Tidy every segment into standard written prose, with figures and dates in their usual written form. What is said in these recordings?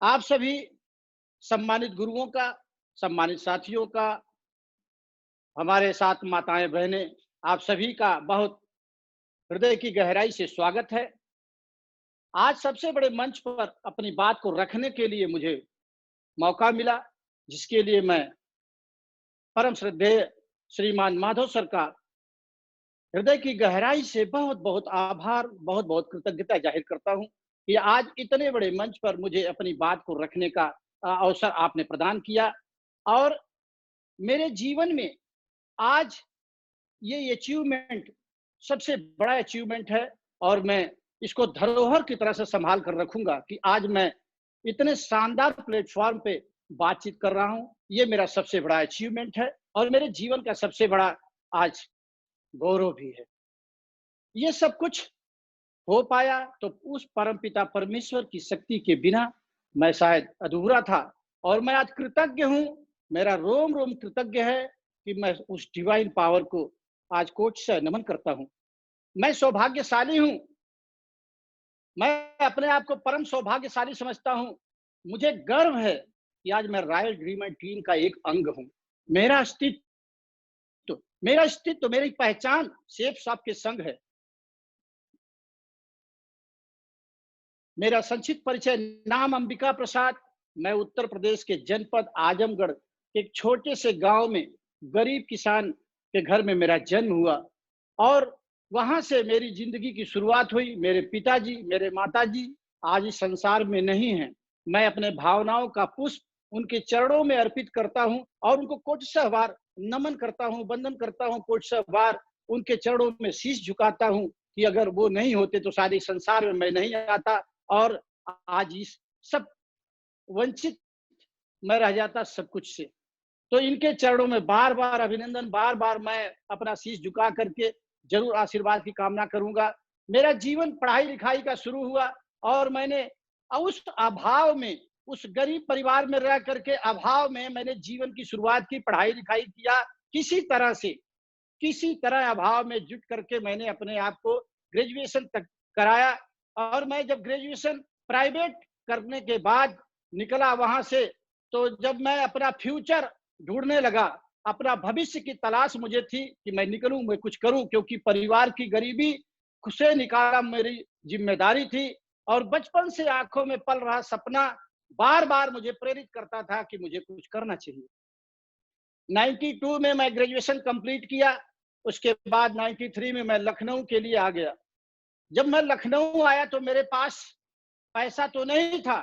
आप सभी सम्मानित गुरुओं का, सम्मानित साथियों का, हमारे साथ माताएँ-बहनें, आप सभी का बहुत हृदय की गहराई से स्वागत है। आज सबसे बड़े मंच पर अपनी बात को रखने के लिए मुझे मौका मिला, जिसके लिए मैं परम श्रद्धेय श्रीमान माधव सर का हृदय की गहराई से बहुत-बहुत आभार, बहुत-बहुत कृतज्ञता ज़ाहिर करता हूँ कि आज इतने बड़े मंच पर मुझे अपनी बात को रखने का अवसर आपने प्रदान किया और मेरे जीवन में आज ये अचीवमेंट सबसे बड़ा अचीवमेंट है और मैं इसको धरोहर की तरह से संभाल कर रखूंगा कि आज मैं इतने शानदार प्लेटफॉर्म पे बातचीत कर रहा हूँ। ये मेरा सबसे बड़ा अचीवमेंट है और मेरे जीवन का सबसे बड़ा आज गौरव भी है। ये सब कुछ हो पाया तो उस परमपिता परमेश्वर की शक्ति के बिना मैं शायद अधूरा था और मैं आज कृतज्ञ हूँ। मेरा रोम रोम कृतज्ञ है कि मैं उस डिवाइन पावर को आज कोट से नमन करता हूँ। मैं सौभाग्यशाली हूँ। मैं अपने आप को परम सौभाग्यशाली समझता हूँ। मुझे गर्व है कि आज मैं रॉयल ड्रीमर टीम का एक अंग हूँ। मेरा अस्तित्व मेरा अस्तित्व, मेरी पहचान शेफ साहब के संग है। मेरा संक्षिप्त परिचय, नाम अंबिका प्रसाद। मैं उत्तर प्रदेश के जनपद आजमगढ़ के एक छोटे से गांव में गरीब किसान के घर में मेरा जन्म हुआ और वहां से मेरी जिंदगी की शुरुआत हुई। मेरे पिताजी, मेरे माताजी आज इस संसार में नहीं हैं। मैं अपने भावनाओं का पुष्प उनके चरणों में अर्पित करता हूं और उनको कोटि बार नमन करता हूं, वंदन करता हूं, कोटि बार उनके चरणों में शीश झुकाता हूं कि अगर वो नहीं होते तो शायद इस संसार में मैं नहीं आता और आज इस सब वंचित मैं रह जाता सब कुछ से। तो इनके चरणों में बार-बार अभिनंदन, बार-बार मैं अपना शीश झुका करके ज़रूर आशीर्वाद की कामना करूँगा। मेरा जीवन पढ़ाई-लिखाई का शुरू हुआ और मैंने उस अभाव में, उस गरीब परिवार में रह करके अभाव में मैंने जीवन की शुरुआत की, पढ़ाई-लिखाई किया। किसी तरह से, किसी तरह अभाव में जुट करके मैंने अपने आप को ग्रेजुएशन तक कराया और मैं जब ग्रेजुएशन प्राइवेट करने के बाद निकला वहां से, तो जब मैं अपना फ्यूचर ढूंढने लगा, अपना भविष्य की तलाश मुझे थी कि मैं निकलूं, मैं कुछ करूं, क्योंकि परिवार की गरीबी से निकाला मेरी जिम्मेदारी थी और बचपन से आंखों में पल रहा सपना बार बार मुझे प्रेरित करता था कि मुझे कुछ करना चाहिए। 92 में मैं ग्रेजुएशन कंप्लीट किया। उसके बाद 93 में मैं लखनऊ के लिए आ गया। जब मैं लखनऊ आया तो मेरे पास पैसा तो नहीं था,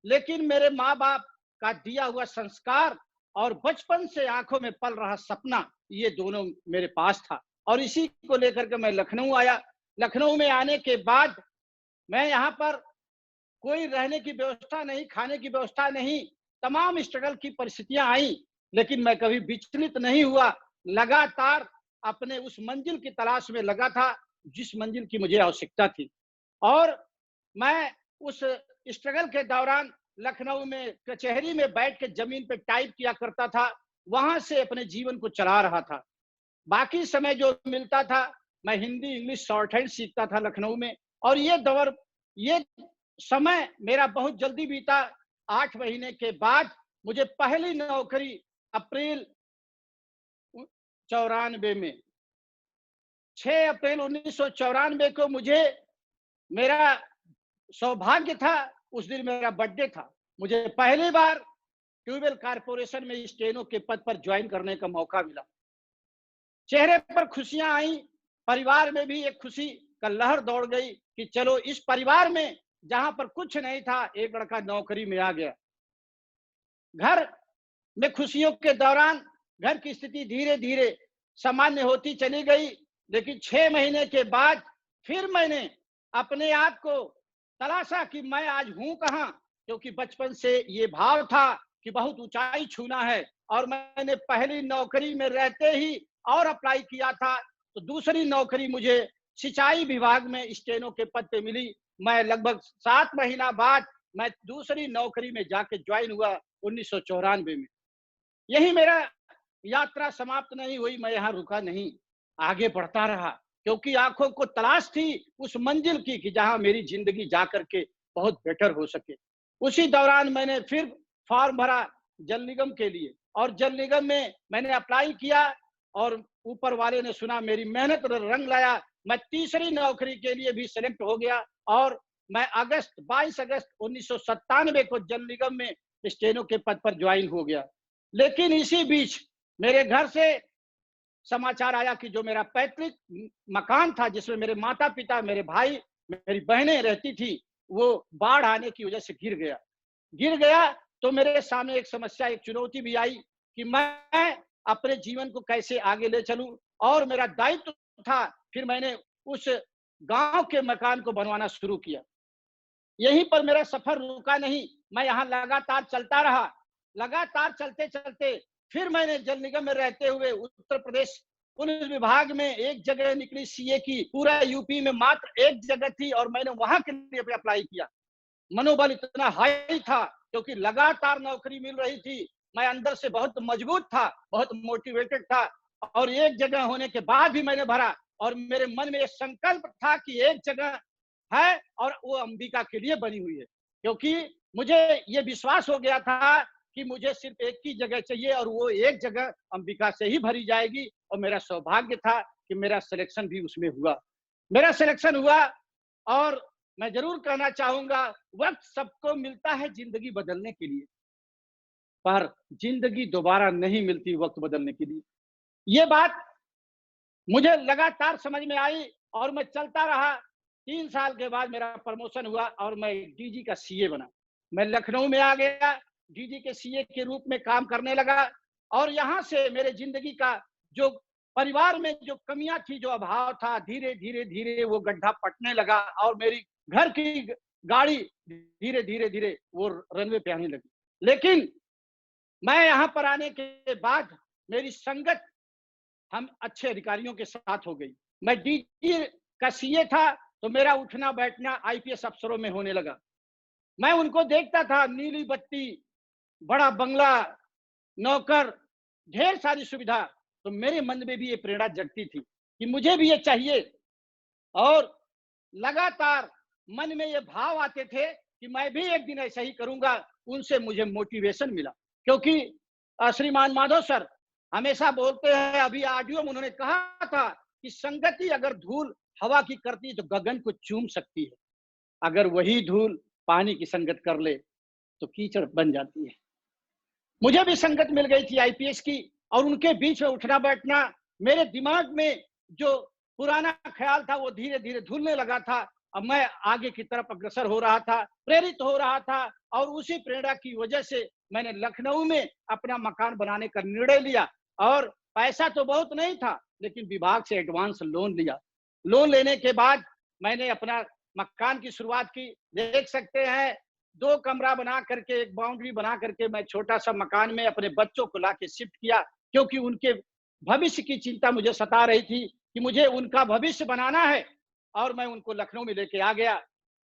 लेकिन मेरे माँ बाप का दिया हुआ संस्कार और बचपन से आंखों में पल रहा सपना, ये दोनों मेरे पास था और इसी को लेकर के मैं लखनऊ आया। लखनऊ में आने के बाद मैं यहाँ पर कोई रहने की व्यवस्था नहीं, खाने की व्यवस्था नहीं, तमाम स्ट्रगल की परिस्थितियां आई, लेकिन मैं कभी विचलित नहीं हुआ। लगातार अपने उस मंजिल की तलाश में लगा था जिस मंजिल की मुझे आवश्यकता थी और मैं उस स्ट्रगल के दौरान लखनऊ में कचहरी में बैठ के जमीन पे टाइप किया करता था, वहां से अपने जीवन को चला रहा था। बाकी समय जो मिलता था मैं हिंदी इंग्लिश शॉर्ट हैंड सीखता था लखनऊ में और ये समय मेरा बहुत जल्दी बीता। 8 महीने के बाद मुझे पहली नौकरी अप्रैल 94 में, 6 अप्रैल 1994 को मुझे, मेरा सौभाग्य था, उस दिन मेरा बर्थडे था। मुझे पहली बार ट्यूबवेल कारपोरेशन में स्टेनो के पद पर ज्वाइन करने का मौका मिला। चेहरे पर खुशियां आई, परिवार में भी एक खुशी का लहर दौड़ गई कि चलो इस परिवार में जहां पर कुछ नहीं था, एक लड़का नौकरी में आ गया। घर में खुशियों के दौरान घर की स्थिति धीरे धीरे सामान्य होती चली गई, लेकिन 6 महीने के बाद फिर मैंने अपने आप को तलाशा कि मैं आज हूं कहाँ, क्योंकि बचपन से ये भाव था कि बहुत ऊंचाई छूना है और मैंने पहली नौकरी में रहते ही और अप्लाई किया था तो दूसरी नौकरी मुझे सिंचाई विभाग में स्टेनो के पद पे मिली। मैं लगभग 7 महीना बाद मैं दूसरी नौकरी में जाके ज्वाइन हुआ 1994 में। यही मेरा यात्रा समाप्त नहीं हुई, मैं यहाँ रुका नहीं, आगे बढ़ता रहा, क्योंकि आंखों को तलाश थी उस मंजिल की कि जहां मेरी जिंदगी जाकर के बहुत बेटर हो सके। उसी दौरान मैंने फिर फॉर्म भरा जल निगम के लिए, और जल निगम में मैंने अप्लाई किया, और ऊपर वाले ने सुना मेरी मेहनत रंग लाया। मैं तीसरी नौकरी के लिए भी सेलेक्ट हो गया, और मैं 22 अगस्त 1997 को जल निगम में स्टेनो के पद पर ज्वाइन हो गया। लेकिन इसी बीच मेरे घर से समाचार आया कि जो मेरा पैतृक मकान था, जिसमें मेरे माता पिता, मेरे भाई, मेरी बहनें रहती थी, वो बाढ़ आने की वजह से गिर गया। गिर गया तो मेरे सामने एक समस्या, एक चुनौती भी आई कि मैं अपने जीवन को कैसे आगे ले चलूं, और मेरा दायित्व था। फिर मैंने उस गांव के मकान को बनवाना शुरू किया। यहीं पर मेरा सफर रुका नहीं, मैं यहाँ लगातार चलता रहा। लगातार चलते चलते फिर मैंने जल निगम में रहते हुए उत्तर प्रदेश पुलिस विभाग में एक जगह निकली सीए की, पूरा यूपी में मात्र एक जगह थी, और मैंने वहां के लिए अप्लाई किया। मनोबल इतना हाई था क्योंकि लगातार नौकरी मिल रही थी। मैं अंदर से बहुत मजबूत था, बहुत मोटिवेटेड था, और एक जगह होने के बाद भी मैंने भरा, और मेरे मन में एक संकल्प था कि एक जगह है और वो अंबिका के लिए बनी हुई है, क्योंकि मुझे ये विश्वास हो गया था कि मुझे सिर्फ एक ही जगह चाहिए, और वो एक जगह अंबिका से ही भरी जाएगी। और मेरा सौभाग्य था कि मेरा सिलेक्शन भी उसमें हुआ। मेरा सिलेक्शन हुआ, और मैं जरूर कहना चाहूंगा, वक्त सबको मिलता है जिंदगी बदलने के लिए, पर जिंदगी दोबारा नहीं मिलती वक्त बदलने के लिए। ये बात मुझे लगातार समझ में आई, और मैं चलता रहा। 3 साल के बाद मेरा प्रमोशन हुआ, और मैं डीजी का सीए बना। मैं लखनऊ में आ गया, डीजी के सीए के रूप में काम करने लगा, और यहाँ से मेरे जिंदगी का जो परिवार में जो कमियां थी, जो अभाव था, धीरे धीरे धीरे वो गड्ढा पटने लगा, और मेरी घर की गाड़ी धीरे धीरे धीरे वो रनवे पे आने लगी। लेकिन मैं यहाँ पर आने के बाद मेरी संगत हम अच्छे अधिकारियों के साथ हो गई। मैं डीजी का सीए था, तो मेरा उठना बैठना आईपीएस अफसरों में होने लगा। मैं उनको देखता था, नीली बत्ती, बड़ा बंगला, नौकर, ढेर सारी सुविधा। तो मेरे मन में भी ये प्रेरणा जगती थी कि मुझे भी ये चाहिए, और लगातार मन में ये भाव आते थे कि मैं भी एक दिन ऐसा ही करूंगा। उनसे मुझे मोटिवेशन मिला, क्योंकि श्रीमान माधव सर हमेशा बोलते हैं, अभी ऑडियो में उन्होंने कहा था कि संगति अगर धूल हवा की करती तो गगन को चूम सकती है, अगर वही धूल पानी की संगत कर ले तो कीचड़ बन जाती है। मुझे भी संगत मिल गई थी आईपीएस की, और उनके बीच में उठना बैठना, मेरे दिमाग में जो पुराना ख्याल था वो धीरे धीरे धुलने लगा था। अब मैं आगे की तरफ अग्रसर हो रहा था, प्रेरित हो रहा था, और उसी प्रेरणा की वजह से मैंने लखनऊ में अपना मकान बनाने का निर्णय लिया। और पैसा तो बहुत नहीं था, लेकिन विभाग से एडवांस लोन लिया। लोन लेने के बाद मैंने अपना मकान की शुरुआत की। देख सकते हैं, 2 कमरा बना करके, एक बाउंड्री बना करके मैं छोटा सा मकान में अपने बच्चों को लाके शिफ्ट किया, क्योंकि उनके भविष्य की चिंता मुझे सता रही थी कि मुझे उनका भविष्य बनाना है, और मैं उनको लखनऊ में लेके आ गया।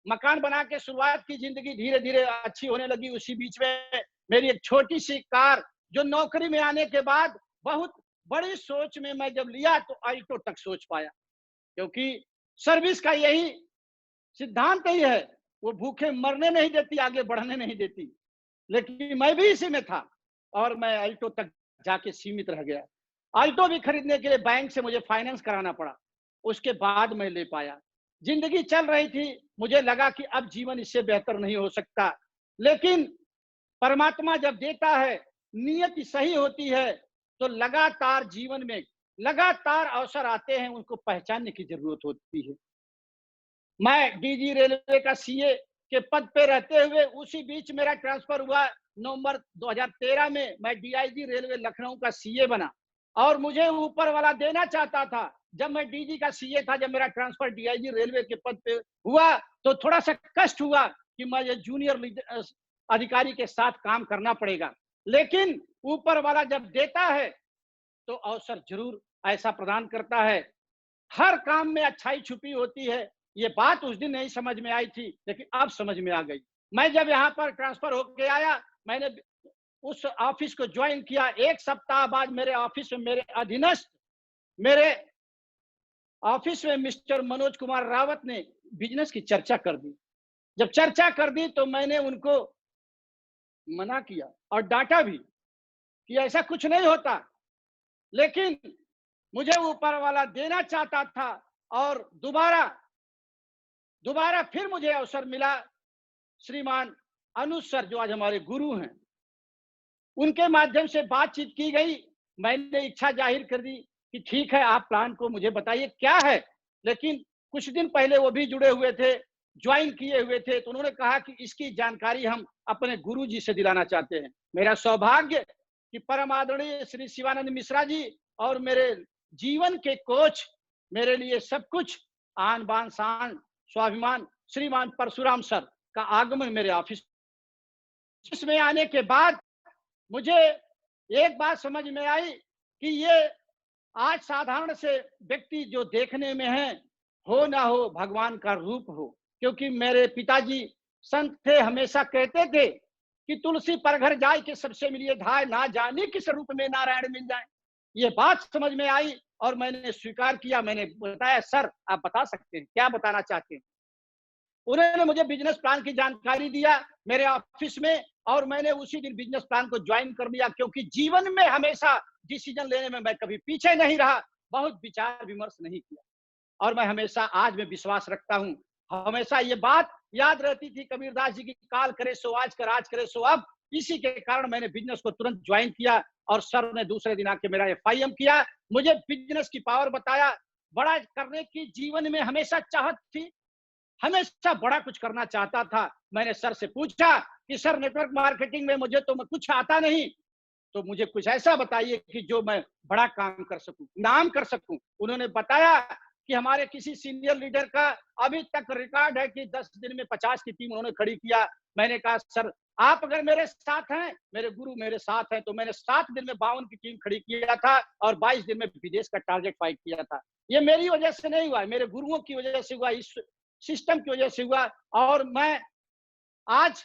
मकान बना के शुरुआत की, जिंदगी धीरे धीरे अच्छी होने लगी। उसी बीच में मेरी एक छोटी सी कार, जो नौकरी में आने के बाद बहुत बड़ी सोच में मैं जब लिया तो अल्टो तक सोच पाया, क्योंकि सर्विस का यही सिद्धांत ही है, वो भूखे मरने नहीं देती, आगे बढ़ने नहीं देती। लेकिन मैं भी इसी में था, और मैं अल्टो तक जाके सीमित रह गया। अल्टो भी खरीदने के लिए बैंक से मुझे फाइनेंस कराना पड़ा, उसके बाद मैं ले पाया। जिंदगी चल रही थी, मुझे लगा कि अब जीवन इससे बेहतर नहीं हो सकता। लेकिन परमात्मा जब देता है, नियत सही होती है, तो लगातार जीवन में लगातार अवसर आते हैं, उनको पहचानने की जरूरत होती है। मैं डीजी रेलवे का सीए के पद पे रहते हुए उसी बीच मेरा ट्रांसफर हुआ। नवंबर 2013 में मैं डीआईजी रेलवे लखनऊ का सीए बना, और मुझे ऊपर वाला देना चाहता था। जब मैं डीजी का सीए था, जब मेरा ट्रांसफर डीआईजी रेलवे के पद पे हुआ, तो थोड़ा सा कष्ट हुआ कि मैं ये जूनियर अधिकारी के साथ काम करना पड़ेगा। लेकिन ऊपर वाला जब देता है तो अवसर जरूर ऐसा प्रदान करता है। हर काम में अच्छाई छुपी होती है। ये बात उस दिन नहीं समझ में आई थी, लेकिन अब समझ में आ गई। मैं जब यहाँ पर ट्रांसफर होके आया, मैंने उस ऑफिस को ज्वाइन किया। 1 सप्ताह बाद मेरे ऑफिस में मेरे अधीनस्थ, मेरे ऑफिस में मिस्टर मनोज कुमार रावत ने बिजनेस की चर्चा कर दी। जब चर्चा कर दी तो मैंने उनको मना किया और डांटा भी कि ऐसा कुछ नहीं होता, लेकिन मुझे ऊपर वाला देना चाहता था। और दोबारा दोबारा फिर मुझे अवसर मिला। श्रीमान अनुज सर जो आज हमारे गुरु हैं, उनके माध्यम से बातचीत की गई। मैंने इच्छा जाहिर कर दी कि ठीक है, आप प्लान को मुझे बताइए क्या है। लेकिन कुछ दिन पहले वो भी जुड़े हुए थे, ज्वाइन किए हुए थे, तो उन्होंने कहा कि इसकी जानकारी हम अपने गुरु जी से दिलाना चाहते हैं। मेरा सौभाग्य कि परम आदरणीय श्री शिवानंद मिश्रा जी और मेरे जीवन के कोच, मेरे लिए सब कुछ, आन बान शान स्वाभिमान, श्रीमान परशुराम सर का आगमन मेरे ऑफिस में आने के बाद मुझे एक बात समझ में आई कि ये आज साधारण से व्यक्ति जो देखने में है, हो ना हो भगवान का रूप हो। क्योंकि मेरे पिताजी संत थे, हमेशा कहते थे कि तुलसी पर घर जाए कि सबसे मिलिए धाय, ना जाने किस रूप में नारायण मिल जाए। ये बात समझ में आई और मैंने स्वीकार किया। मैंने बताया, सर आप बता सकते हैं, क्या बताना चाहते हैं। उन्होंने मुझे बिजनेस प्लान की जानकारी दिया मेरे ऑफिस में, और मैंने उसी दिन बिजनेस प्लान को ज्वाइन कर लिया। क्योंकि जीवन में हमेशा डिसीजन लेने में मैं कभी पीछे नहीं रहा, बहुत विचार विमर्श नहीं किया। और मैं हमेशा आज में विश्वास रखता हूँ, हमेशा ये बात याद रहती थी कबीरदास जी की, काल करे सो आज कर, आज करे सो अब। इसी के कारण मैंने बिजनेस को तुरंत ज्वाइन किया और सर ने दूसरे दिन आके मेरा FIM किया, मुझे बिजनेस की पावर बताया। बड़ा करने की जीवन में हमेशा चाहत थी, हमेशा बड़ा कुछ करना चाहता था। मैंने सर से पूछा कि सर नेटवर्क मार्केटिंग में मुझे तो कुछ आता नहीं, तो मुझे कुछ ऐसा बताइए कि जो मैं बड़ा काम कर सकूं, नाम कर सकूं। उन्होंने बताया कि हमारे किसी सीनियर लीडर का अभी तक रिकॉर्ड है कि 10 दिन में 50 की टीम उन्होंने खड़ी किया। मैंने कहा सर आप अगर मेरे साथ हैं, मेरे गुरु मेरे साथ हैं, तो मैंने 7 दिन में 52 की टीम खड़ी किया था और 22 दिन में विदेश का टारगेट फाइट किया था। ये मेरी वजह से नहीं हुआ, मेरे गुरुओं की वजह से हुआ, इस सिस्टम की वजह से हुआ। और मैं आज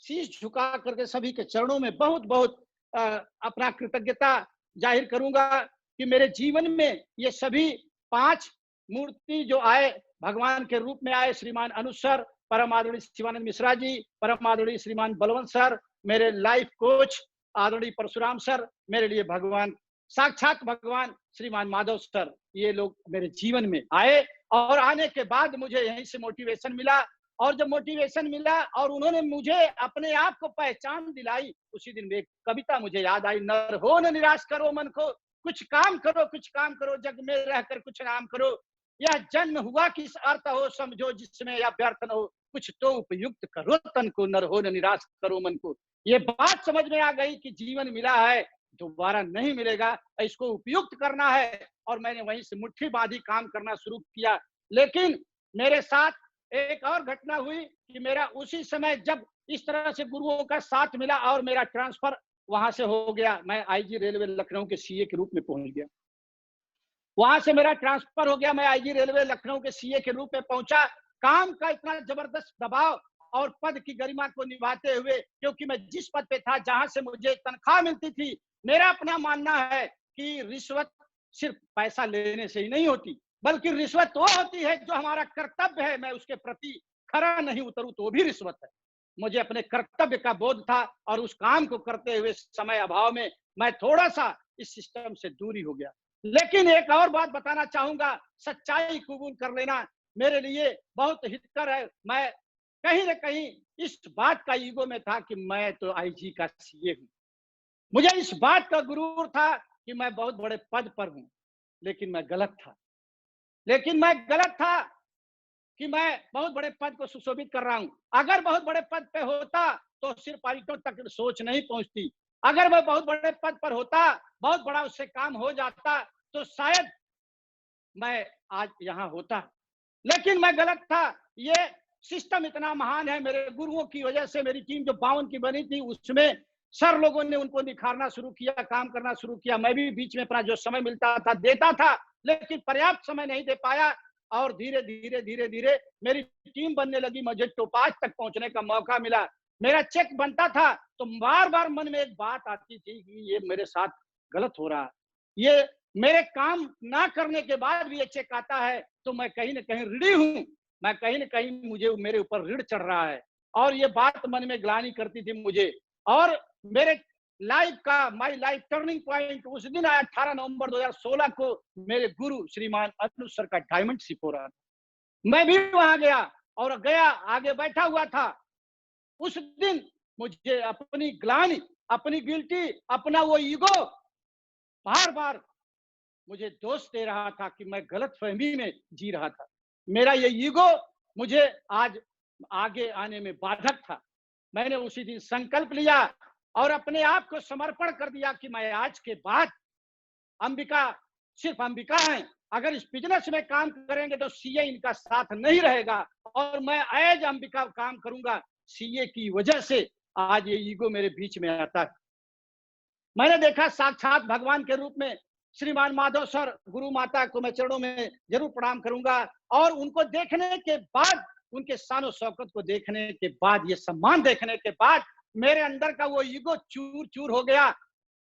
शीश झुका करके सभी के चरणों में बहुत बहुत अपना कृतज्ञता जाहिर करूंगा कि मेरे जीवन में ये सभी 5 मूर्ति जो आए, भगवान के रूप में आए, श्रीमान अनुज सर, परम आदरणीय शिवानंद मिश्रा जी, परम आदरणीय श्रीमान बलवंत सर, मेरे लाइफ कोच आदरणीय परशुराम सर, मेरे लिए भगवान, साक्षात भगवान श्रीमान माधव सर, ये लोग मेरे जीवन में आए। और आने के बाद मुझे यहीं से मोटिवेशन मिला। और जब मोटिवेशन मिला और उन्होंने मुझे अपने आप को पहचान दिलाई, उसी दिन में एक कविता मुझे याद आई, नर हो न निराश करो मन को, कुछ काम करो, कुछ काम करो, जग में रहकर कुछ नाम करो। यह जन्म हुआ किस अर्थ हो, समझो जिसमें या व्यर्थ न हो, कुछ तो उपयुक्त करो तन को, नर हो न निराश करो मन को। ये बात समझ में आ गई कि जीवन मिला है, दोबारा नहीं मिलेगा, इसको उपयुक्त करना है। और मैंने वहीं से मुट्ठी बांधी काम करना शुरू किया। लेकिन मेरे साथ एक और घटना हुई कि मेरा उसी समय जब इस तरह से गुरुओं का साथ मिला और मेरा ट्रांसफर वहां से हो गया, मैं IG रेलवे लखनऊ के CA के रूप में पहुंच गया। वहां से मेरा ट्रांसफर हो गया, मैं IG रेलवे लखनऊ के CA के रूप में पहुंचा। काम का इतना जबरदस्त दबाव और पद की गरिमा को निभाते हुए, क्योंकि मैं जिस पद पे था, जहां से मुझे तनख्वाह मिलती थी, मेरा अपना मानना है कि रिश्वत सिर्फ पैसा लेने से ही नहीं होती, बल्कि रिश्वत वो होती है जो हमारा कर्तव्य है, मैं उसके प्रति खरा नहीं उतरूं तो भी रिश्वत है। मुझे अपने कर्तव्य का बोध था और उस काम को करते हुए समय अभाव में मैं थोड़ा सा इस सिस्टम से दूरी हो गया। लेकिन एक और बात बताना चाहूंगा, सच्चाई कबूल कर लेना मेरे लिए बहुत हितकर है। मैं कहीं न कहीं इस बात का ईगो में था कि मैं तो IG का CA हूं। मुझे इस बात का गुरूर था कि मैं बहुत बड़े पद पर हूं, लेकिन मैं गलत था। लेकिन मैं गलत था कि मैं बहुत बड़े पद को सुशोभित कर रहा हूं। अगर बहुत बड़े पद पे होता तो सिर्फ आइटों तक सोच नहीं पहुंचती। अगर मैं बहुत बड़े पद पर होता, बहुत बड़ा उससे काम हो जाता, तो शायद मैं आज यहाँ होता। लेकिन मैं गलत था। ये सिस्टम इतना महान है, मेरे गुरुओं की वजह से मेरी टीम जो 52 की बनी थी, उसमें सर लोगों ने उनको निखारना शुरू किया, काम करना शुरू किया। मैं भी बीच में अपना जो समय मिलता था देता था, लेकिन पर्याप्त समय नहीं दे पाया। और धीरे धीरे धीरे धीरे मेरी टीम बनने लगी, मुझे टॉप 5 तक पहुंचने का मौका मिला। मेरा चेक बनता था तो बार बार मन में एक बात आती थी कि ये मेरे साथ गलत हो रहा है, ये मेरे काम ना करने के बाद भी ये चेक आता है तो मैं कहीं ना कहीं ऋणी हूं, मैं कहीं ना कहीं मुझे मेरे ऊपर ऋण चढ़ रहा है। और ये बात मन में ग्लानि करती थी मुझे। और मेरे लाइफ का माय लाइफ टर्निंग पॉइंट उस दिन आया 18 नवंबर 2016 को। मेरे गुरु श्रीमान अनुज सर का डायमंड शिप हो रहा था। मैं भी वहां गया और गया आगे बैठा हुआ था। उस दिन मुझे अपनी ग्लानि, अपनी गिल्टी, अपना वो ईगो बार बार मुझे दोष दे रहा था कि मैं गलत फहमी में जी रहा था। मेरा ये ईगो मुझे आज आगे आने में बाधक था। मैंने उसी दिन संकल्प लिया और अपने आप को समर्पण कर दिया कि मैं आज के बाद अंबिका सिर्फ अंबिका है। अगर इस बिजनेस में काम करेंगे तो सीए इनका साथ नहीं रहेगा और मैं एज अंबिका काम करूंगा। सीए की वजह से आज ये ईगो मेरे बीच में आता है। मैंने देखा साक्षात भगवान के रूप में श्रीमान माधव सर, गुरु माता को मैं चरणों में जरूर प्रणाम करूंगा और उनको देखने के बाद, उनके शान शौकत को देखने के बाद, ये सम्मान देखने के बाद मेरे अंदर का वो ईगो चूर चूर हो गया।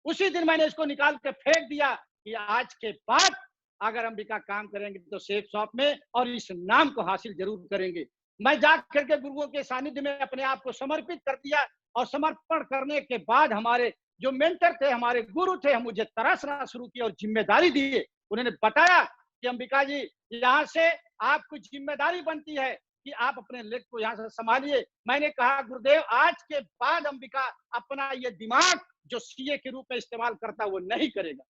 उसी दिन मैंने इसको निकाल के फेंक दिया कि आज के बाद अगर अंबिका काम करेंगे तो सेफ शॉप में और इस नाम को हासिल जरूर करेंगे। मैं जा करके गुरुओं के सानिध्य में अपने आप को समर्पित कर दिया और समर्पण करने के बाद हमारे जो मेंटर थे, हमारे गुरु थे, हम मुझे तराशना शुरू की और जिम्मेदारी दिए। उन्होंने बताया कि अंबिका जी, यहाँ से आपको जिम्मेदारी बनती है कि आप अपने लेग को यहाँ से संभालिए। मैंने कहा गुरुदेव, आज के बाद अंबिका अपना ये दिमाग जो सीए के रूप में इस्तेमाल करता वो नहीं करेगा।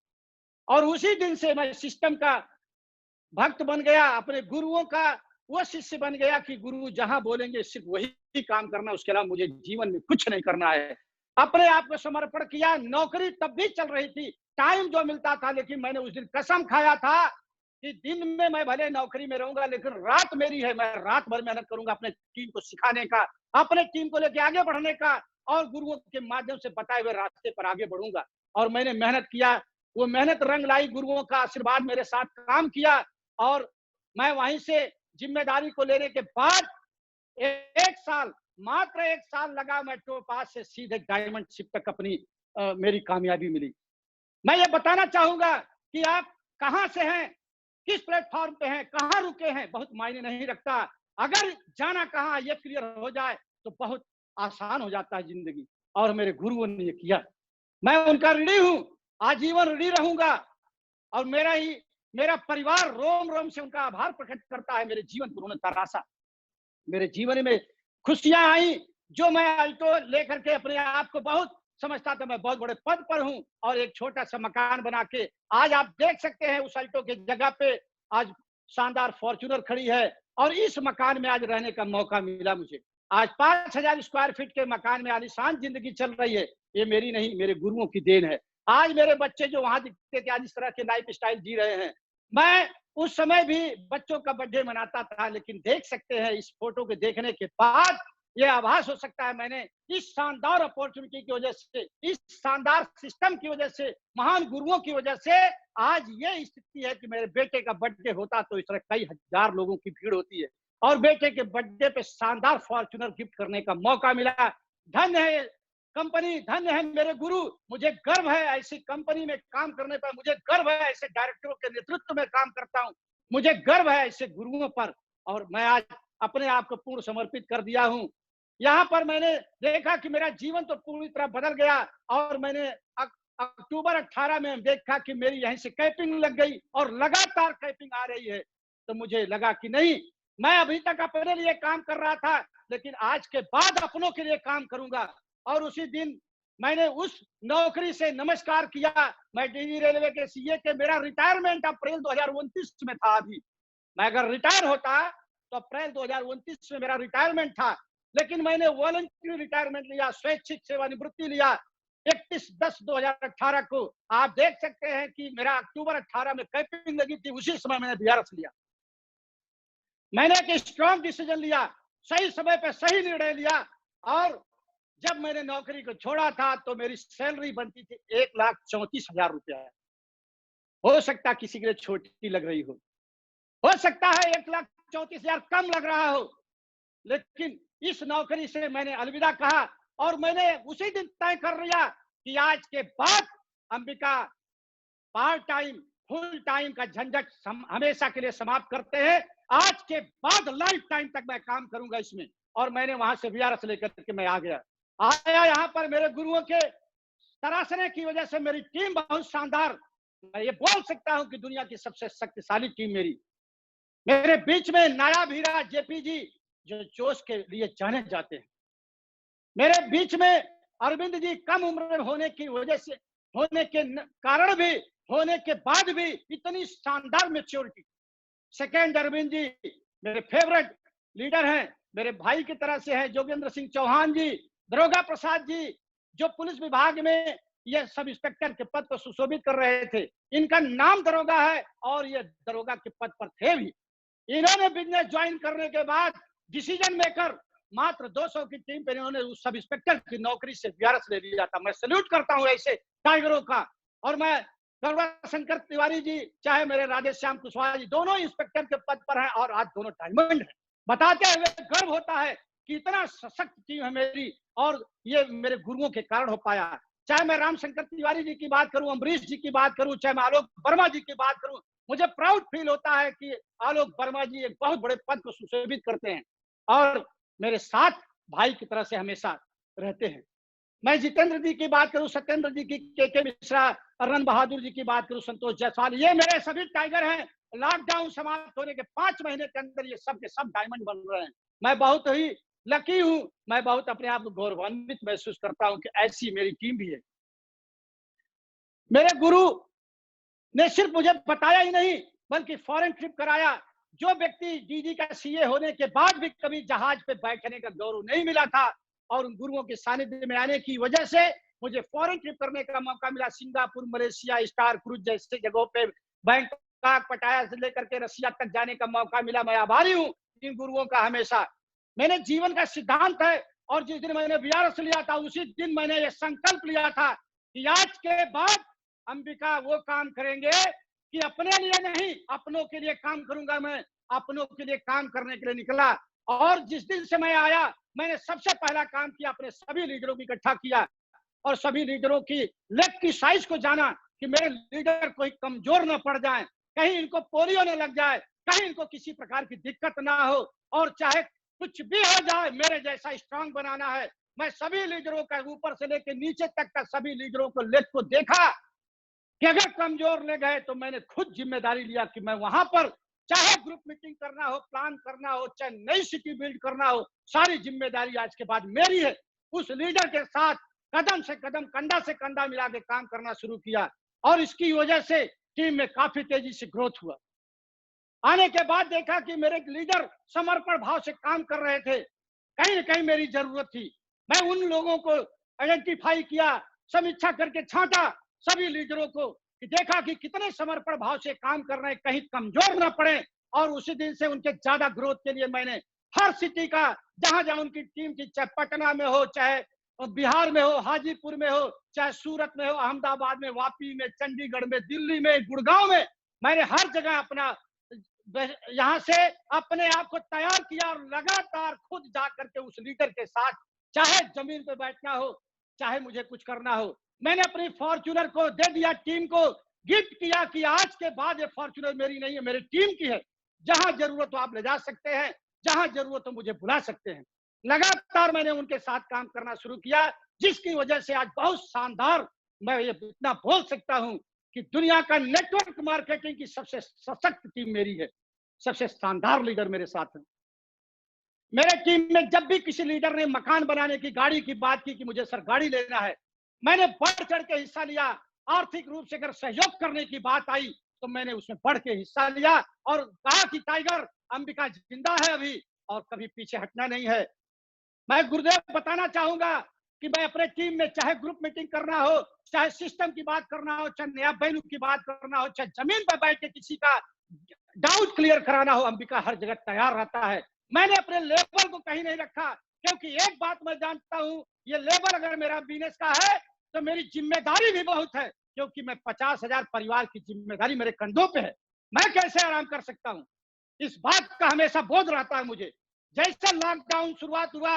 और उसी दिन से मैं सिस्टम का भक्त बन गया, अपने गुरुओं का वो शिष्य बन गया कि गुरु जहां बोलेंगे सिर्फ वही काम करना, उसके अलावा मुझे जीवन में कुछ नहीं करना है। अपने आप को समर्पण किया। नौकरी तब भी चल रही थी, टाइम जो मिलता था, लेकिन मैंने उस दिन कसम खाया था कि दिन में मैं भले नौकरी में रहूंगा लेकिन रात मेरी है। मैं रात भर मेहनत करूंगा अपने टीम को सिखाने का, अपने टीम को लेकर आगे बढ़ने का और गुरुओं के माध्यम से बताए हुए रास्ते पर आगे बढ़ूंगा। और मैंने मेहनत किया, वो मेहनत रंग लाई। गुरुओं का आशीर्वाद मेरे साथ काम किया और मैं वहीं से जिम्मेदारी को लेने के बाद एक साल, मात्र एक साल लगा, मैं टोपास से सीधे डायमंड शिप तक अपनी मेरी कामयाबी मिली। मैं ये बताना चाहूंगा कि आप कहां से हैं, किस प्लेटफॉर्म पे हैं, कहां रुके हैं, बहुत मायने नहीं रखता। अगर जाना कहां ये क्लियर हो जाए तो बहुत आसान हो जाता है जिंदगी। और मेरे गुरुओं ने ये किया। मैं उनका ऋणी हूं, आजीवन ऋणी रहूंगा। और मेरा परिवार रोम रोम से उनका आभार प्रकट करता है। मेरे जीवन को उन्होंने तराशा, मेरे जीवन में खुशियां आई। जो मैं अल्टो लेकर के अपने आप को बहुत समझता था, मैं बहुत बड़े पद पर हूं और एक छोटा सा मकान बना के आज आप देख सकते हैं उस अल्टो की जगह पे आज शानदार फॉर्च्यूनर खड़ी है और इस मकान में आज रहने का मौका मिला मुझे। आज 5000 स्क्वायर फीट के मकान में आलीशान जिंदगी चल रही है। ये मेरी नहीं, मेरे गुरुओं की देन है। आज मेरे बच्चे जो वहां दिखते थे आज इस तरह के लाइफ स्टाइल जी रहे हैं। मैं उस समय भी बच्चों का बर्थडे मनाता था, लेकिन देख सकते हैं इस फोटो के देखने के बाद ये आभास हो सकता है मैंने इस शानदार अपॉर्चुनिटी की वजह से, इस शानदार सिस्टम की वजह से, महान गुरुओं की वजह से आज ये स्थिति है कि मेरे बेटे का बर्थडे होता तो इस तरह कई हजार लोगों की भीड़ होती है और बेटे के बर्थडे पे शानदार फॉर्च्यूनर गिफ्ट करने का मौका मिला। धन्य है कंपनी, धन्य है मेरे गुरु। मुझे गर्व है ऐसी कंपनी में काम करने पर, मुझे गर्व है ऐसे डायरेक्टरों के नेतृत्व में काम करता हूं, मुझे गर्व है ऐसे गुरुओं पर। और मैं आज अपने आप को पूर्ण समर्पित कर दिया हूं। यहाँ पर मैंने देखा कि मेरा जीवन तो पूरी तरह बदल गया और मैंने अक्टूबर 18 में देखा कि मेरी यहीं से कैपिंग लग गई और लगातार कैपिंग आ रही है। तो मुझे लगा कि नहीं, मैं अभी तक अपने लिए काम कर रहा था लेकिन आज के बाद अपनों के लिए काम करूंगा। और उसी दिन मैंने उस नौकरी से नमस्कार किया। मैं दिल्ली रेलवे के सीए के, मेरा रिटायरमेंट अप्रैल 2029 में था। अभी मैं अगर रिटायर होता तो अप्रैल 2029 में मेरा रिटायरमेंट था, लेकिन मैंने वॉलंटरी रिटायरमेंट लिया, स्वैच्छिक सेवानिवृत्ति लिया 31/10/2018 को। आप देख सकते हैं कि मेरा अक्टूबर 18 में कैपिंग लगी थी, उसी समय मैंने बीआरएस लिया। मैंने एक स्ट्रॉन्ग डिसीजन लिया, सही समय पे सही निर्णय लिया। और जब मैंने नौकरी को छोड़ा था तो मेरी सैलरी बनती थी 1,34,000 रुपया। हो सकता किसी के लिए छोटी लग रही हो सकता है 1,34,000 कम लग रहा हो, लेकिन इस नौकरी से मैंने अलविदा कहा और मैंने उसी दिन तय कर लिया कि आज के बाद Ambika part time full time का झंझट हमेशा के लिए समाप्त करते हैं। आज के बाद लाइफ टाइम तक मैं काम करूंगा इसमें। और मैंने वहां से बीआरएस लेकर के मैं आ गया आया यहाँ पर मेरे गुरुओं के तराशने की वजह से मेरी टीम बहुत शानदार, मैं ये बोल सकता हूं कि दुनिया की सबसे शक्तिशाली टीम मेरी। मेरे बीच में नायाब हीरा जेपी जी, जो जोश के लिए जाने जाते हैं। मेरे बीच में अरविंद जी कम उम्र में होने की वजह से, होने के कारण भी, होने के बाद भी इतनी शानदार मेच्योरिटी। सेकेंड अरविंद जी मेरे फेवरेट लीडर हैं, मेरे भाई की तरह से हैं। जोगेंद्र सिंह चौहान जी, दरोगा प्रसाद जी, जो पुलिस विभाग में ये सब इंस्पेक्टर के पद पर सुशोभित कर रहे थे, इनका नाम दरोगा है और ये दरोगा के पद पर थे भी। इन्होंने बिजनेस ज्वाइन करने के बाद डिसीजन मेकर, मात्र 200 की टीम पे इन्होंने उस सब इंस्पेक्टर की नौकरी से वीआरएस ले लिया था। मैं सैल्यूट करता हूं ऐसे टाइगरों का। और मैं गौरवा शंकर तिवारी जी, चाहे मेरे राधेश्याम कुशवाहा जी, दोनों इंस्पेक्टर के पद पर हैं और आज दोनों डायमंड हैं। बताते हुए गर्व होता है कि इतना सशक्त टीम है मेरी, और ये मेरे गुरुओं के कारण हो पाया। चाहे मैं रामशंकर तिवारी जी की बात करूं, अमरीश जी की बात करूं, चाहे मैं आलोक वर्मा जी की बात करूं, मुझे प्राउड फील होता है कि आलोक वर्मा जी एक बहुत बड़े पद को सुशोभित करते हैं और मेरे साथ भाई की तरह से हमेशा रहते हैं। मैं जितेंद्र जी की बात करूं, सत्येंद्र जी की, के मिश्रा, अरन बहादुर जी की बात करूं, संतोष जायसवाल, ये मेरे सभी टाइगर हैं। लॉकडाउन समाप्त होने के 5 महीने के अंदर ये सब के सब डायमंड बन रहे हैं। मैं बहुत ही लकी हूं, मैं बहुत अपने आप को गौरवान्वित महसूस करता हूं कि ऐसी मेरी टीम भी है। मेरे गुरु ने सिर्फ मुझे बताया ही नहीं, बल्कि फॉरेन ट्रिप कराया। जो व्यक्ति डीजी का सीए होने के बाद भी कभी जहाज पे बैठने का गौरव नहीं मिला था, और उन गुरुओं के सानिध्य में आने की वजह से मुझे फॉरेन ट्रिप करने का मौका मिला। सिंगापुर, मलेशिया, स्टार क्रूज जैसे जगहों पे, बैंकॉक, पटाया से लेकर के रसिया तक जाने का मौका मिला। मैं आभारी हूँ इन गुरुओं का हमेशा। मैंने जीवन का सिद्धांत है, और जिस दिन मैंने वीआरएस लिया था उसी दिन मैंने ये संकल्प लिया था कि आज के बाद अंबिका वो काम करेंगे कि अपने लिए नहीं, अपनों के लिए काम करूंगा। मैं अपनों के लिए काम करने के लिए निकला, और जिस दिन से मैं आया, मैंने सबसे पहला काम किया, अपने सभी लीडरों को इकट्ठा किया और सभी लीडरों की लेग की साइज को जाना कि मेरे लीडर कोई कमजोर न पड़ जाए, कहीं इनको पोलियो न लग जाए, कहीं इनको किसी प्रकार की दिक्कत ना हो, और चाहे कुछ भी हो जाए मेरे जैसा स्ट्रांग बनाना है। मैं सभी लीडरों का ऊपर से लेकर नीचे तक का सभी लीडरों को लेग को देखा कि अगर कमजोर ले गए तो मैंने खुद जिम्मेदारी लिया कि मैं वहां पर, चाहे ग्रुप मीटिंग करना हो, प्लान करना हो, चाहे नई सिटी बिल्ड करना हो, सारी जिम्मेदारी आज के बाद मेरी है। उस लीडर के साथ कदम से कदम, कंधा से कंधा मिला के काम करना शुरू किया, और इसकी वजह से टीम में काफी तेजी से ग्रोथ हुआ। आने के बाद देखा कि मेरे लीडर समर्पण भाव से काम कर रहे थे। कहीं ना कहीं मेरी जरूरत थी। मैं उन लोगों को आइडेंटिफाई किया, समीक्षा करके छांटा सभी लीडरों को, कि देखा कि कितने समर्पण भाव से काम कर रहे हैं, कहीं कमजोर ना पड़े। और उसी दिन से उनके ज्यादा ग्रोथ के लिए मैंने हर सिटी का, जहां जहां उनकी टीम की, चाहे पटना में हो, चाहे बिहार में हो, हाजीपुर में हो, चाहे सूरत में हो, अहमदाबाद में, वापी में, चंडीगढ़ में, दिल्ली में, गुड़गांव में, मैंने हर जगह अपना यहाँ से अपने आप को तैयार किया, और लगातार खुद जा करके उस लीडर के साथ, चाहे जमीन पे बैठना हो, चाहे मुझे कुछ करना हो, मैंने अपनी फॉर्च्यूनर को दे दिया, टीम को गिफ्ट किया कि आज के बाद ये फॉर्च्यूनर मेरी नहीं है, मेरी टीम की है। जहां जरूरत हो आप ले जा सकते हैं, जहां जरूरत हो मुझे बुला सकते हैं। लगातार मैंने उनके साथ काम करना शुरू किया, जिसकी वजह से आज बहुत शानदार, मैं ये इतना बोल सकता हूं कि दुनिया का नेटवर्क मार्केटिंग की सबसे सशक्त टीम मेरी है। सबसे शानदार लीडर मेरे साथ हैं। मेरे टीम में जब भी किसी लीडर ने मकान बनाने की, गाड़ी की बात की कि मुझे सर गाड़ी लेना है, मैंने बढ़ चढ़ के हिस्सा लिया। आर्थिक रूप से अगर सहयोग करने की बात आई तो मैंने उसमें बढ़ के हिस्सा लिया, और कहा कि टाइगर अंबिका जिंदा है अभी, और कभी पीछे हटना नहीं है। मैं गुरुदेव बताना चाहूंगा कि मैं अपने टीम में, चाहे ग्रुप मीटिंग करना हो, चाहे सिस्टम की बात करना हो, चाहे नया वेन्यू की बात करना हो, चाहे जमीन पर बैठ के किसी का डाउट क्लियर कराना हो, अंबिका हर जगह तैयार रहता है। मैंने अपने लेवल को कहीं नहीं रखा, क्योंकि एक बात मैं जानता हूं, ये लेवल अगर मेरा बिजनेस का है तो मेरी जिम्मेदारी भी बहुत है, क्योंकि मैं 50,000 परिवार की जिम्मेदारी मेरे कंधों पे है। मैं कैसे आराम कर सकता हूं, इस बात का हमेशा बोध रहता है मुझे। जैसे लॉकडाउन शुरुआत हुआ,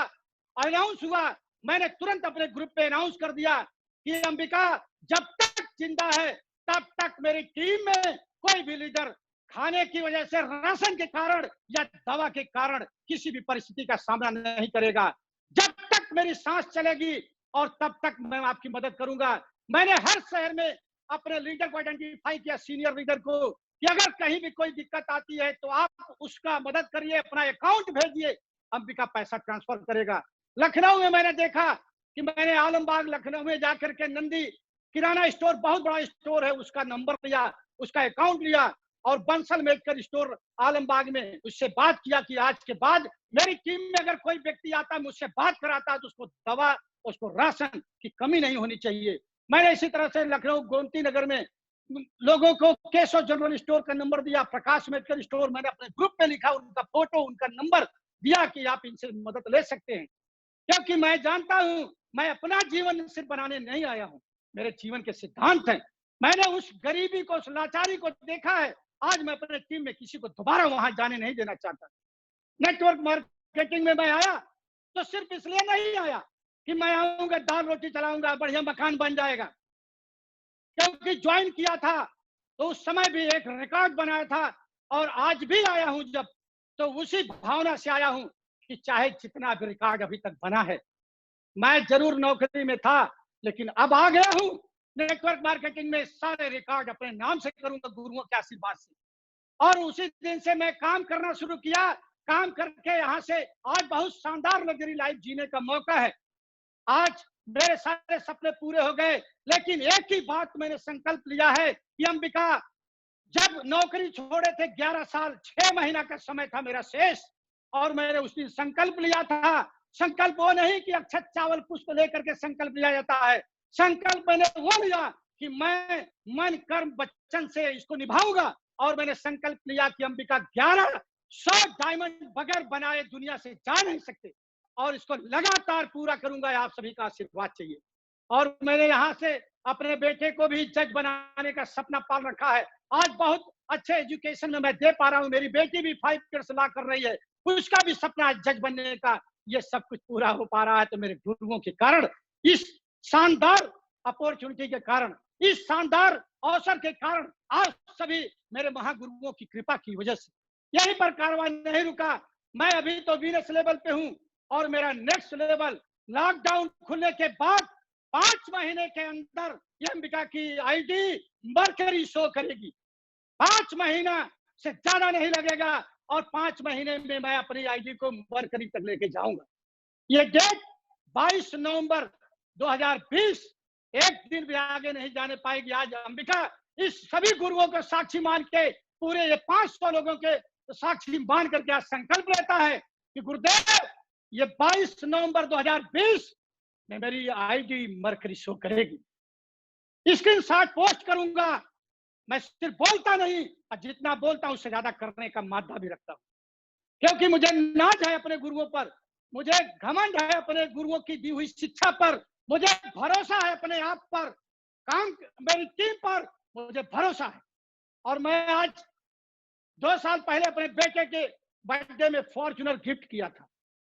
अनाउंस हुआ, मैंने तुरंत अपने ग्रुप पे अनाउंस कर दिया कि अंबिका जब तक जिंदा है तब तक मेरी टीम में कोई भी लीडर खाने की वजह से, राशन के कारण या दवा के कारण किसी भी परिस्थिति का सामना नहीं करेगा। जब तक मेरी सांस चलेगी और तब तक मैं आपकी मदद करूंगा। मैंने हर शहर में अपने लीडर को आइडेंटिफाई किया, सीनियर लीडर को, कि अगर कहीं भी कोई दिक्कत आती है तो आप उसका मदद करिए, अपना अकाउंट भेजिए, अंबिका पैसा ट्रांसफर करेगा। लखनऊ में मैंने देखा कि मैंने आलमबाग लखनऊ में जाकर के नंदी किराना स्टोर, बहुत बड़ा स्टोर है, उसका नंबर लिया, उसका अकाउंट लिया और बंसल मेडिकल स्टोर आलमबाग में उससे बात किया कि आज के बाद मेरी टीम में अगर कोई व्यक्ति आता, मुझसे बात कराता, तो उसको दवा, उसको राशन की कमी नहीं होनी चाहिए। मैंने इसी तरह से लखनऊ गोमती नगर में लोगों को केशव जनरल स्टोर का नंबर दिया, प्रकाश मेडिकल स्टोर, मैंने अपने ग्रुप में लिखा, उनका फोटो, उनका नंबर दिया कि आप इनसे मदद ले सकते हैं। क्योंकि मैं जानता हूं, मैं अपना जीवन सिर्फ बनाने नहीं आया हूं, मेरे जीवन के सिद्धांत हैं। मैंने उस गरीबी को, उस लाचारी को देखा है। आज मैं अपने टीम में किसी को दोबारा वहां जाने नहीं देना चाहता। नेटवर्क मार्केटिंग में मैं आया तो सिर्फ इसलिए नहीं आया कि मैं आऊंगा, दाल रोटी चलाऊंगा, बढ़िया मकान बन जाएगा। क्योंकि ज्वाइन किया था तो उस समय भी एक रिकॉर्ड बनाया था, और आज भी आया हूं जब, तो उसी भावना से आया हूं कि चाहे जितना भी रिकॉर्ड अभी तक बना है, मैं जरूर नौकरी में था लेकिन अब आ गया हूं नेटवर्क मार्केटिंग में, सारे रिकॉर्ड अपने नाम से करूंगा गुरुओं के आशीर्वाद से। और उसी दिन से मैं काम करना शुरू किया। काम करके यहाँ से आज बहुत शानदार लग्जरी लाइफ जीने का मौका है। आज मेरे सारे सपने पूरे हो गए, लेकिन एक ही बात मैंने संकल्प लिया है कि अंबिका, जब नौकरी छोड़े थे 11 साल 6 महीना का समय था मेरा शेष, और मैंने उस दिन संकल्प लिया था। संकल्प वो नहीं कि अक्षत चावल पुष्प लेकर के संकल्प लिया जाता है। संकल्प मैंने वो लिया कि मैं मन कर्म वचन से इसको निभाऊंगा। और मैंने संकल्प लिया कि अंबिका 1100 डायमंड बगैर बनाए दुनिया से जा नहीं सकते, और इसको लगातार पूरा करूंगा। आप सभी का आशीर्वाद चाहिए। और मैंने यहाँ से अपने बेटे को भी जज बनाने का सपना पाल रखा है। आज बहुत अच्छे एजुकेशन में मैं दे पा रहा हूँ। मेरी बेटी भी 5 ईयर्स लॉ कर रही है, उसका भी सपना है जज बनने का। ये सब कुछ पूरा हो पा रहा है तो मेरे गुरुओं के कारण, इस शानदार अपॉर्चुनिटी के कारण, इस शानदार अवसर के कारण, आज सभी मेरे महागुरुओं की कृपा की वजह से। यहीं पर कारवां नहीं रुका। मैं अभी तो वीनस लेवल पे हूँ, और मेरा नेक्स्ट लेवल लॉकडाउन खुलने के बाद 5 महीने के अंदर ये अंबिका की आईडी मरकरी शो करेगी। 5 महीना से ज्यादा नहीं लगेगा, और 5 महीने में मैं अपनी आईडी को मरकरी तक लेके जाऊंगा। ये डेट 22 नवंबर 2020, एक दिन भी आगे नहीं जाने पाएगी। आज अंबिका इस सभी गुरुओं को साक्षी मान के, पूरे ये 500 लोगों के साक्षी मान करके आज संकल्प लेता है कि गुरुदेव, ये 22 नवंबर 2020 में मेरी आईडी मरकरी शो करेगी। स्क्रीनशॉट पोस्ट करूंगा। मैं सिर्फ बोलता नहीं, और जितना बोलता हूं उससे ज्यादा करने का मादा भी रखता हूं। क्योंकि मुझे नाज है अपने गुरुओं पर, मुझे घमंड है अपने गुरुओं की दी हुई शिक्षा पर, मुझे भरोसा है अपने आप पर, काम मेरी टीम पर मुझे भरोसा है। और मैं आज 2 साल पहले अपने बेटे के बर्थडे में फॉर्च्यूनर गिफ्ट किया था।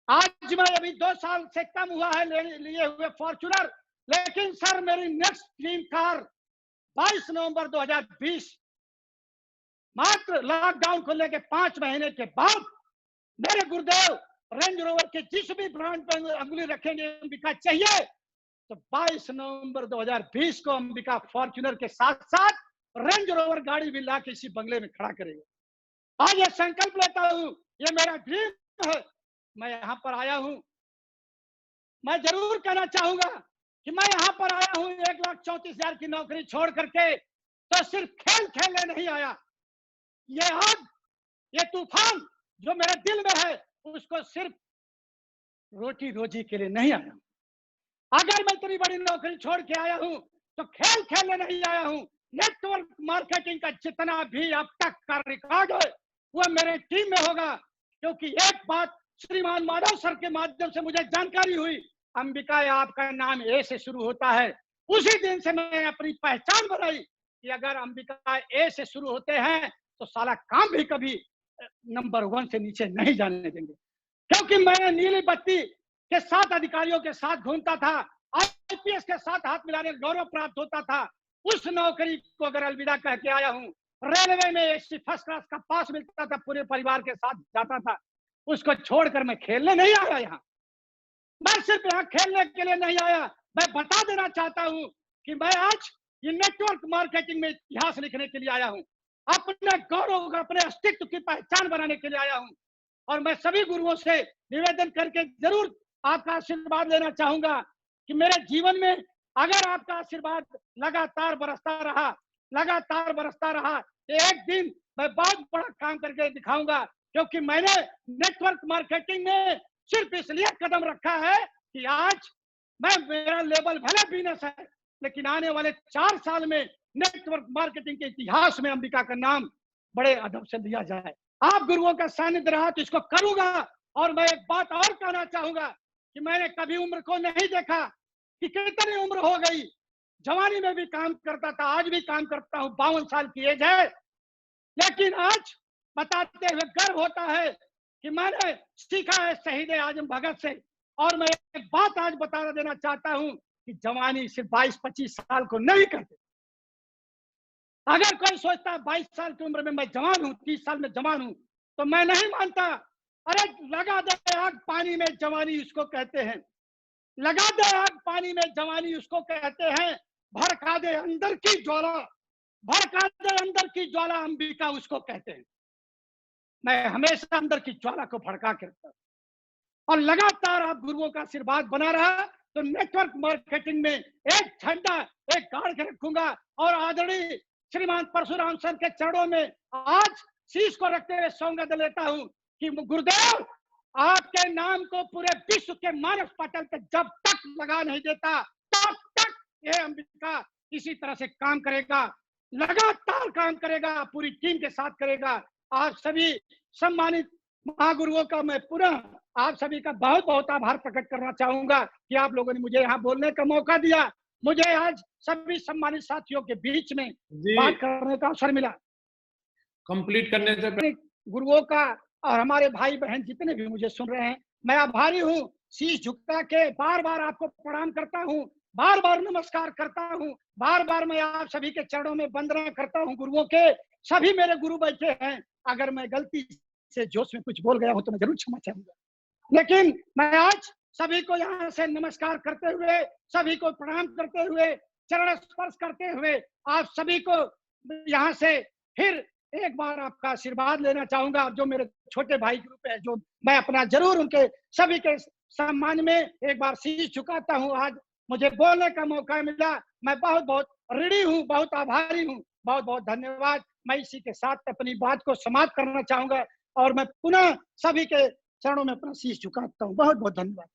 आज मैं अभी 2 साल से कम हुआ है लिए हुए फॉर्च्यूनर, लेकिन सर मेरी नेक्स्ट ड्रीम कार 22 नवंबर 2020, मात्र लॉकडाउन खुलने के 5 महीने के बाद, मेरे गुरुदेव रेंज रोवर के जिस भी ब्रांड पर अंगुली रखेंगे अंबिका चाहिए, तो 22 नवंबर 2020 को अंबिका फॉर्च्यूनर के साथ साथ रेंज रोवर गाड़ी भी ला के इसी बंगले में खड़ा करेगा। आज ये संकल्प लेता हूं, ये मेरा ड्रीम है। मैं यहाँ पर आया हूं, मैं जरूर कहना चाहूंगा कि मैं यहाँ पर आया हूं 1,34,000 की नौकरी छोड़ करके, तो सिर्फ खेल खेलने नहीं आया। ये आग, ये तूफान जो मेरे दिल में है, उसको सिर्फ रोटी रोजी के लिए नहीं आया। अगर मैं इतनी बड़ी नौकरी छोड़ के आया हूं तो खेल खेलने नहीं आया हूं। नेटवर्क मार्केटिंग का जितना भी अब तक का रिकॉर्ड है वो मेरे टीम में होगा। क्योंकि एक बात श्रीमान माधव सर के माध्यम से मुझे जानकारी हुई, अंबिका आपका नाम ए से शुरू होता है। उसी दिन से मैंने अपनी पहचान बनाई कि अगर अंबिका ए से शुरू होते हैं तो साला काम भी कभी नंबर 1 से नीचे नहीं जाने देंगे। क्योंकि मैं नीली बत्ती के साथ अधिकारियों के साथ घूमता था, आईपीएस के साथ हाथ मिलाने गौरव प्राप्त होता था। उस नौकरी को अगर अलविदा कह के आया हूं, रेलवे में एसी फर्स्ट क्लास का पास मिलता था, पूरे परिवार के साथ जाता था, उसको छोड़कर मैं खेलने नहीं आया यहाँ। मैं सिर्फ यहाँ खेलने के लिए नहीं आया, मैं बता देना चाहता हूँ कि मैं आज ये नेटवर्क मार्केटिंग में इतिहास लिखने के लिए आया हूँ, अपने गौरव, अपने अस्तित्व की पहचान बनाने के लिए आया हूँ। और मैं सभी गुरुओं से निवेदन करके जरूर आपका आशीर्वाद लेना चाहूंगा कि मेरे जीवन में अगर आपका आशीर्वाद लगातार बरसता रहा, लगातार बरसता रहा, तो एक दिन मैं बहुत बड़ा काम करके दिखाऊंगा, क्योंकि मैंने नेटवर्क मार्केटिंग में सिर्फ इसलिए कदम रखा है कि आज मेरा लेवल भले बिजनेस है, लेकिन आने वाले 4 साल में नेटवर्क मार्केटिंग के इतिहास में अंबिका का नाम बड़े अदब से लिया जाए। आप गुरुओं का सानिध्य रहा तो इसको करूंगा। और मैं एक बात और कहना चाहूंगा कि मैंने कभी उम्र को नहीं देखा कि कितनी उम्र हो गई, जवानी में भी काम करता था, आज भी काम करता हूं, 52 साल की एज है, लेकिन आज बताते हुए गर्व होता है कि मैंने सीखा है शहीद आजम भगत से। और मैं एक बात आज बता देना चाहता हूं कि जवानी सिर्फ 22-25 साल को नहीं करते। अगर कोई सोचता है 22 साल की उम्र में मैं जवान हूं, 30 साल में जवान हूं, तो मैं नहीं मानता। अरे लगा दे आग पानी में, जवानी उसको कहते हैं। लगा दे आग पानी में, जवानी उसको कहते हैं। भड़का दे अंदर की ज्वाला, भड़का दे अंदर की ज्वाला, अंबिका उसको कहते हैं। मैं हमेशा अंदर की ज्वाला को भड़का के रखता हूं। और लगातार आप गुरुओं का आशीर्वाद बना रहा तो नेटवर्क मार्केटिंग में एक झंडा, एक गाड़ के रखूंगा। और आदरणीय श्रीमान परशुराम सर के चरणों में आज शीश को रखते हुए सौगंध लेता हूं कि गुरुदेव, आपके नाम को पूरे विश्व के मानस पटल पे जब तक लगा नहीं देता, तब तक ये अंबिका इसी तरह से काम करेगा, लगातार काम करेगा, पूरी टीम के साथ करेगा। आप सभी सम्मानित महागुरुओं का मैं पुनः आप सभी का बहुत बहुत आभार प्रकट करना चाहूंगा कि आप लोगों ने मुझे यहाँ बोलने का मौका दिया, मुझे आज सभी सम्मानित साथियों के बीच में बात करने का अवसर मिला। कंप्लीट करने से पहले गुरुओं का और हमारे भाई बहन जितने भी मुझे सुन रहे हैं, मैं आभारी हूँ। शीश झुका के बार बार आपको प्रणाम करता हूँ, बार बार नमस्कार करता हूँ, बार बार मैं आप सभी के चरणों में वंदना करता हूँ। गुरुओं के सभी मेरे गुरु बैठे हैं, अगर मैं गलती से जोश में कुछ बोल गया हूं तो मैं जरूर क्षमा चाहूंगा। लेकिन मैं आज सभी को यहाँ से नमस्कार करते हुए, सभी को प्रणाम करते हुए, चरण स्पर्श करते हुए आप सभी को यहाँ से फिर एक बार आपका आशीर्वाद लेना चाहूंगा। जो मेरे छोटे भाई के रूप है, जो मैं अपना जरूर उनके सभी के सम्मान में एक बार शीश झुकाता हूँ। आज मुझे बोलने का मौका मिला, मैं बहुत बहुत ऋणी हूँ, बहुत आभारी हूँ। बहुत बहुत धन्यवाद। मैं इसी के साथ अपनी बात को समाप्त करना चाहूंगा और मैं पुनः सभी के चरणों में अपना शीश झुकाता हूँ। बहुत बहुत धन्यवाद।